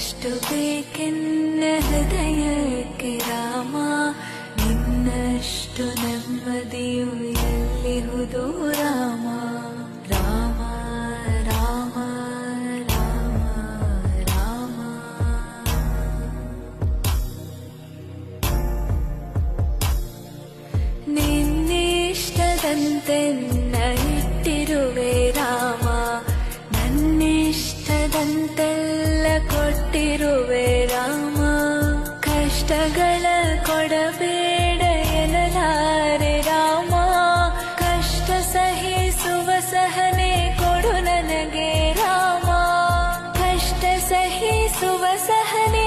ಎಷ್ಟು ಬೇಕೆನ್ನ ಹೃದಯಕ್ಕೆ ರಾಮ, ನಿನ್ನಷ್ಟು ನೆಮ್ಮದಿಯು ಎಲ್ಲಿಹುದು ರಾಮ. ರಾಮ ರಾಮ ರಾಮ ರಾಮ. ನಿನ್ನಿಷ್ಟದಂತೆನ್ನ ಇಟ್ಟಿರುವೆ ರಾಮ, ನನ್ನಿಷ್ಟದಂತೆಲ್ಲ ಕೊಟ್ಟಿರುವೆ ರಾಮ. ಕಷ್ಟಗಳ ಕೊಡಬೇಡ ಎನ್ನಲಾರೆ ರಾಮ, ಕಷ್ಟ ಸಹಿಸುವ ಸಹನೆ ಕೊಡು ನನಗೆ ರಾಮ, ಕಷ್ಟ ಸಹಿಸುವ ಸಹನೆ